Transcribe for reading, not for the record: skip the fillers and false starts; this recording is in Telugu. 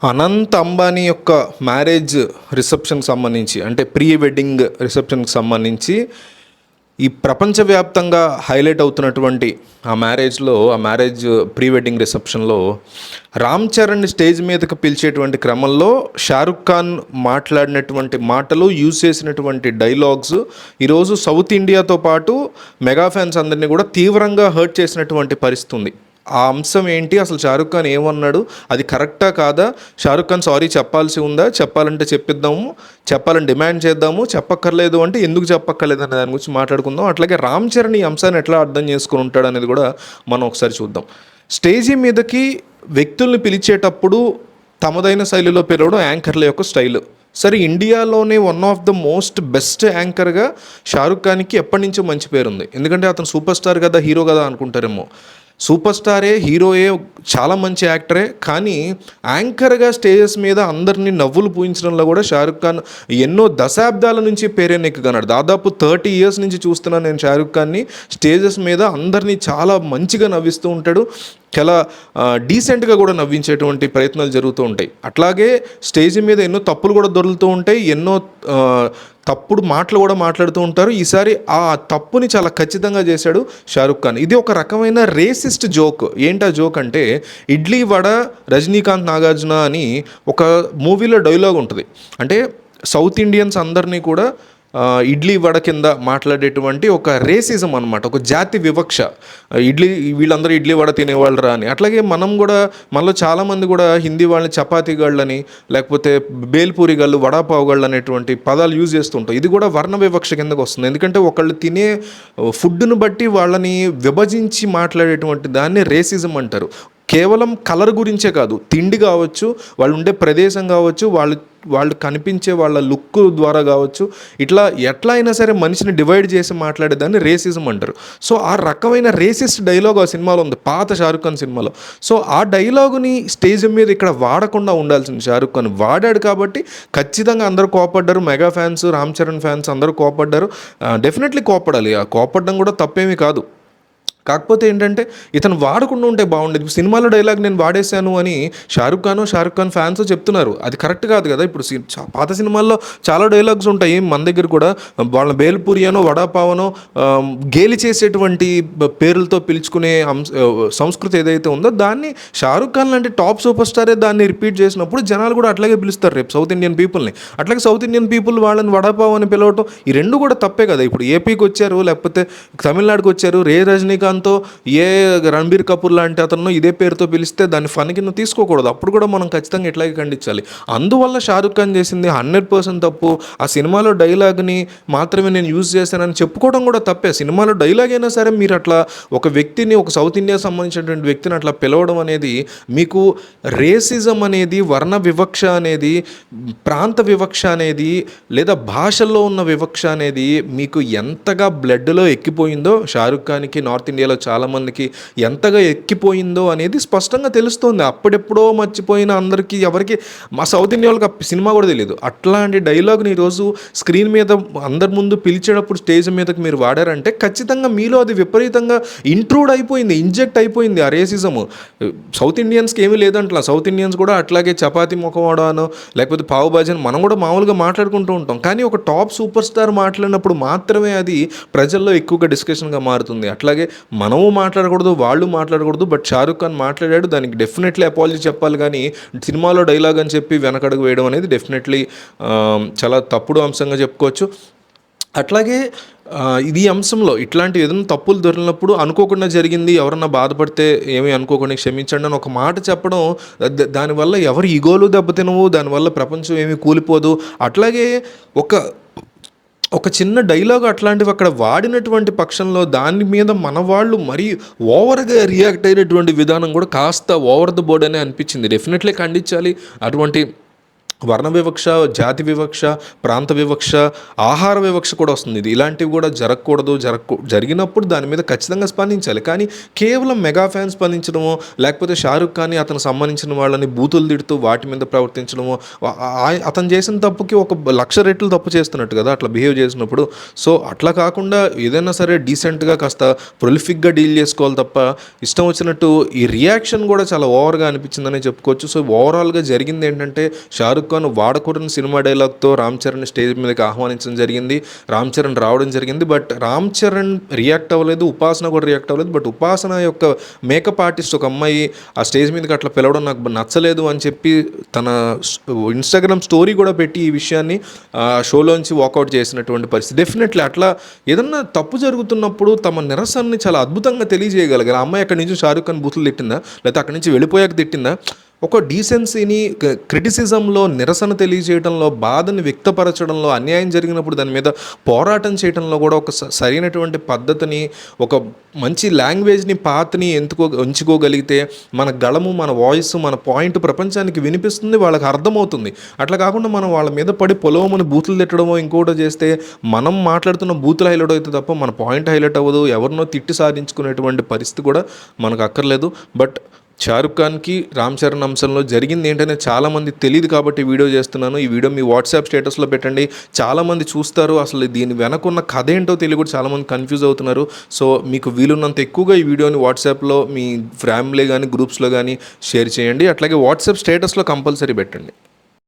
అనంత్ అంబానీ యొక్క మ్యారేజ్ రిసెప్షన్కి సంబంధించి అంటే ప్రీ వెడ్డింగ్ రిసెప్షన్కి సంబంధించి ఈ ప్రపంచవ్యాప్తంగా హైలైట్ అవుతున్నటువంటి ఆ మ్యారేజ్ ప్రీ వెడ్డింగ్ రిసెప్షన్లో రామ్ చరణ్ స్టేజ్ మీదకి పిలిచేటువంటి క్రమంలో షారుఖ్ ఖాన్ మాట్లాడినటువంటి మాటలు, యూజ్ చేసినటువంటి డైలాగ్స్ ఈరోజు సౌత్ ఇండియాతో పాటు మెగా ఫ్యాన్స్ అందరినీ కూడా తీవ్రంగా హర్ట్ చేసినటువంటి పరిస్థితి ఉంది. ఆ అంశం ఏంటి, అసలు షారుఖ్ ఖాన్ ఏమన్నాడు, అది కరెక్టా కాదా, షారుఖ్ ఖాన్ సారీ చెప్పాల్సి ఉందా, చెప్పాలంటే చెప్పిద్దాము, చెప్పాలని డిమాండ్ చేద్దాము, చెప్పక్కర్లేదు అంటే ఎందుకు చెప్పక్కర్లేదు అనే దాని గురించి మాట్లాడుకుందాం. అట్లాగే రామ్ చరణ్ ఈ అంశాన్ని ఎట్లా అర్థం చేసుకుని ఉంటాడు అనేది కూడా మనం ఒకసారి చూద్దాం. స్టేజీ మీదకి వ్యక్తుల్ని పిలిచేటప్పుడు తమదైన శైలిలో పిలవడం యాంకర్ల యొక్క స్టైల్. సరే, ఇండియాలోనే one of the most best యాంకర్గా షారుఖ్ ఖాన్కి ఎప్పటి నుంచో మంచి పేరుంది. ఎందుకంటే అతను సూపర్ స్టార్ కదా, హీరో కదా అనుకుంటారేమో. సూపర్ స్టారే, హీరోయే, చాలా మంచి యాక్టరే. కానీ యాంకర్గా స్టేజెస్ మీద అందరినీ నవ్వులు పూయించడంలో కూడా షారుఖ్ ఖాన్ ఎన్నో దశాబ్దాల నుంచి పేరెన్నెక్కగన్నాడు. దాదాపు 30 years నుంచి చూస్తున్నాను నేను షారుఖ్ ఖాన్ని స్టేజెస్ మీద అందరినీ చాలా మంచిగా నవ్విస్తూ ఉంటాడు. చాలా డీసెంట్గా కూడా నవ్వించేటువంటి ప్రయత్నాలు జరుగుతూ ఉంటాయి. అట్లాగే స్టేజ్ మీద ఎన్నో తప్పులు కూడా దొరుకుతూ ఉంటాయి, ఎన్నో తప్పుడు మాటలు కూడా మాట్లాడుతూ ఉంటారు. ఈసారి ఆ తప్పుని చాలా ఖచ్చితంగా చేశాడు షారుఖ్ ఖాన్. ఇది ఒక రకమైన రేసిస్ట్ జోక్. ఏంటా జోక్ అంటే, ఇడ్లీ వడ రజనీకాంత్ నాగార్జున అని ఒక మూవీలో డైలాగ్ ఉంటుంది. అంటే సౌత్ ఇండియన్స్ అందరినీ కూడా ఇడ్లీ వడ కింద మాట్లాడేటువంటి ఒక రేసిజం అనమాట, ఒక జాతి వివక్ష. వీళ్ళందరూ ఇడ్లీ వడ తినేవాళ్ళరా అని. అట్లాగే మనం కూడా, మనలో చాలామంది కూడా హిందీ వాళ్ళని చపాతీ గళ్ళని, లేకపోతే బేల్పూరి గళ్ళు, వడాపావు గళ్ళు అనేటువంటి పదాలు యూజ్ చేస్తుంటాం. ఇది కూడా వర్ణ వివక్ష కిందకు వస్తుంది. ఎందుకంటే ఒకళ్ళు తినే ఫుడ్ను బట్టి వాళ్ళని విభజించి మాట్లాడేటువంటి దాన్ని రేసిజం అంటారు. కేవలం కలర్ గురించే కాదు, తిండి కావచ్చు, వాళ్ళు ఉండే ప్రదేశం కావచ్చు, వాళ్ళు కనిపించే వాళ్ళ లుక్ ద్వారా కావచ్చు, ఇట్లా ఎట్లా అయినా సరే మనిషిని డివైడ్ చేసి మాట్లాడేదాన్ని రేసిజం అంటారు. సో ఆ రకమైన రేసిస్ట్ డైలాగ్ ఆ సినిమాలో ఉంది, పాత షారుఖ్ ఖాన్ సినిమాలో. సో ఆ డైలాగుని స్టేజ్ మీద ఇక్కడ వాడకుండా ఉండాల్సింది షారుఖ్ ఖాన్ వాడాడు. కాబట్టి ఖచ్చితంగా అందరూ కోపడ్డారు. Mega fans, Ram Charan fans అందరూ కోపడ్డారు. డెఫినెట్లీ కోపడాలి, ఆ కోపడడం కూడా తప్పేమీ కాదు. కాకపోతే ఏంటంటే ఇతను వాడకుండా ఉంటే బాగుండేది. సినిమాలో డైలాగ్ నేను వాడేశాను అని షారుఖ్ ఖాన్ ఫ్యాన్స్ చెప్తున్నారు, అది కరెక్ట్ కాదు కదా. ఇప్పుడు పాత సినిమాల్లో చాలా డైలాగ్స్ ఉంటాయి, మన దగ్గర కూడా వాళ్ళ బేల్పూరియనో వడాపావనో గేలి చేసేటువంటి పేర్లతో పిలుచుకునే సంస్కృతి ఏదైతే ఉందో దాన్ని షారుఖ్ ఖాన్ లాంటి టాప్ సూపర్ స్టారే దాన్ని రిపీట్ చేసినప్పుడు జనాలు కూడా అట్లాగే పిలుస్తారు రేపు సౌత్ ఇండియన్ పీపుల్ని. అట్లాగే సౌత్ ఇండియన్ పీపుల్ వాళ్ళని వడాపావ్ అని పిలవటం, ఈ రెండు కూడా తప్పే కదా. ఇప్పుడు ఏపీకి వచ్చారు, లేకపోతే తమిళనాడుకి వచ్చారు, రజనీకాంత్ ఏ రణబీర్ కపూర్ లాంటి అతను ఇదే పేరుతో పిలిస్తే దాన్ని ఫన్కి తీసుకోకూడదు. అప్పుడు కూడా మనం ఖచ్చితంగా ఇట్లాగే ఖండించాలి. అందువల్ల షారుఖ్ ఖాన్ చేసింది 100% తప్పు. ఆ సినిమాలో డైలాగ్ని మాత్రమే నేను యూజ్ చేశానని చెప్పుకోవడం కూడా తప్పే. సినిమాలో డైలాగ్ అయినా సరే మీరు అట్లా ఒక వ్యక్తిని, ఒక సౌత్ ఇండియా సంబంధించినటువంటి వ్యక్తిని అట్లా పిలవడం అనేది మీకు రేసిజం అనేది, వర్ణ వివక్ష అనేది, ప్రాంత వివక్ష అనేది, లేదా భాషల్లో ఉన్న వివక్ష అనేది మీకు ఎంతగా బ్లడ్లో ఎక్కిపోయిందో, షారుఖ్ ఖాన్కి నార్త్ ఇండియాలో చాలామందికి ఎంతగా ఎక్కిపోయిందో అనేది స్పష్టంగా తెలుస్తుంది. అప్పుడెప్పుడో మర్చిపోయిన అందరికీ, ఎవరికి మా సౌత్ ఇండియా వాళ్ళకి సినిమా కూడా తెలియదు. అట్లాంటి డైలాగ్ని ఈరోజు స్క్రీన్ మీద అందరి ముందు పిలిచేటప్పుడు స్టేజ్ మీదకి మీరు వాడారంటే ఖచ్చితంగా మీలో అది విపరీతంగా ఇంట్రూడ్ అయిపోయింది, ఇంజెక్ట్ అయిపోయింది ఆ రేసిజము. సౌత్ ఇండియన్స్కి ఏమీ లేదంటలా. సౌత్ ఇండియన్స్ కూడా అట్లాగే చపాతీ ముఖవాడానో లేకపోతే పావు బాజీ అని మనం కూడా మామూలుగా మాట్లాడుకుంటూ ఉంటాం. కానీ ఒక టాప్ సూపర్ స్టార్ మాట్లాడినప్పుడు మాత్రమే అది ప్రజల్లో ఎక్కువగా డిస్కషన్గా మారుతుంది. అట్లాగే మనము మాట్లాడకూడదు, వాళ్ళు మాట్లాడకూడదు. బట్ షారుఖ్ ఖాన్ మాట్లాడాడు, దానికి డెఫినెట్లీ అపాలజీ చెప్పాలి. కానీ సినిమాలో డైలాగ్ అని చెప్పి వెనకడుగు వేయడం అనేది డెఫినెట్లీ చాలా తప్పుడు అంశంగా చెప్పుకోవచ్చు. అట్లాగే ఇది అంశంలో ఇట్లాంటి ఏదైనా తప్పులు దొరికినప్పుడు అనుకోకుండా జరిగింది, ఎవరన్నా బాధపడితే ఏమీ అనుకోకుండా క్షమించండి అని ఒక మాట చెప్పడం, దానివల్ల ఎవరి ఈగోలు దెబ్బతినవు, దానివల్ల ప్రపంచం ఏమీ కూలిపోదు. అట్లాగే ఒక చిన్న డైలాగ్ అట్లాంటివి అక్కడ వాడినటువంటి పక్షంలో దాని మీద మన వాళ్ళు మరీ ఓవర్గా రియాక్ట్ అయినటువంటి విధానం కూడా కాస్త ఓవర్ ద బోర్డ్ అనే అనిపించింది. డెఫినెట్లీ ఖండించాలి. అటువంటి వర్ణ వివక్ష, జాతి వివక్ష, ప్రాంత వివక్ష, ఆహార వివక్ష కూడా వస్తుంది. ఇది ఇలాంటివి కూడా జరగకూడదు. జరిగినప్పుడు దాని మీద ఖచ్చితంగా స్పందించాలి. కానీ కేవలం మెగా ఫ్యాన్స్ స్పందించడమో, లేకపోతే షారుఖ్ ఖాన్ అతను సంబంధించిన వాళ్ళని బూతులు తిడుతూ వాటి మీద ప్రవర్తించడమో, అతను చేసిన తప్పుకి 1,00,000 రెట్లు తప్పు చేస్తున్నట్టు కదా అట్లా బిహేవ్ చేసినప్పుడు. సో అట్లా కాకుండా ఏదైనా సరే డీసెంట్గా కాస్త ప్రొలిఫిక్గా డీల్ చేసుకోవాలి తప్ప ఇష్టం వచ్చినట్టు ఈ రియాక్షన్ కూడా చాలా ఓవర్గా అనిపించిందనే చెప్పుకోవచ్చు. సో ఓవరాల్గా జరిగింది ఏంటంటే, షారుఖ్ ఖాన్ వాడకూడని సినిమా డైలాగ్తో రామ్ చరణ్ స్టేజ్ మీదకి ఆహ్వానించడం జరిగింది. రామ్ చరణ్ రావడం జరిగింది. బట్ రామ్ చరణ్ రియాక్ట్ అవ్వలేదు, ఉపాసన కూడా రియాక్ట్ అవ్వలేదు. బట్ ఉపాసన యొక్క మేకప్ ఆర్టిస్ట్ ఒక అమ్మాయి ఆ స్టేజ్ మీదకి అట్లా పిలవడం నాకు నచ్చలేదు అని చెప్పి తన ఇన్స్టాగ్రామ్ స్టోరీ కూడా పెట్టి ఈ విషయాన్ని షోలోంచి వాకౌట్ చేసినటువంటి పరిస్థితి. డెఫినెట్లీ అట్లా ఏదన్నా తప్పు జరుగుతున్నప్పుడు తమ నిరసనని చాలా అద్భుతంగా తెలియజేయగలిగారు. ఆ అమ్మాయి అక్కడి నుంచి షారుఖ్ ఖాన్ బూతులు తిట్టిందా, లేకపోతే అక్కడి నుంచి వెళ్ళిపోయాక తిట్టిందా? ఒక డీసెన్సీని, క్రిటిసిజంలో, నిరసన తెలియజేయడంలో, బాధని వ్యక్తపరచడంలో, అన్యాయం జరిగినప్పుడు దాని మీద పోరాటం చేయడంలో కూడా ఒక సరైనటువంటి పద్ధతిని, ఒక మంచి లాంగ్వేజ్ని, పాత్ని ఎంచుకోగలిగితే మన గళము, మన వాయిస్, మన పాయింట్ ప్రపంచానికి వినిపిస్తుంది, వాళ్ళకి అర్థమవుతుంది. అట్లా కాకుండా మనం వాళ్ళ మీద పడి పొలవమని బూతులు తిట్టడమో ఇంకోటో చేస్తే మనం మాట్లాడుతున్న బూతులు హైలైట్ అవుతుంది తప్ప మన పాయింట్ హైలైట్ అవ్వదు. ఎవరినో తిట్టి సాధించుకునేటువంటి పరిస్థితి కూడా మనకు అక్కర్లేదు. బట్ షారుఖ్ ఖాన్కి రామ్ చరణ్ అంశంలో జరిగింది ఏంటనే చాలామంది తెలియదు కాబట్టి వీడియో చేస్తున్నాను. ఈ వీడియో మీ వాట్సాప్ స్టేటస్లో పెట్టండి, చాలామంది చూస్తారు. అసలు దీని వెనకున్న కథ ఏంటో తెలియ కూడా చాలామంది కన్ఫ్యూజ్ అవుతున్నారు. సో మీకు వీలున్నంత ఎక్కువగా ఈ వీడియోని వాట్సాప్లో మీ ఫ్యామిలీ కానీ గ్రూప్స్లో కానీ షేర్ చేయండి. అట్లాగే వాట్సాప్ స్టేటస్లో కంపల్సరీ పెట్టండి.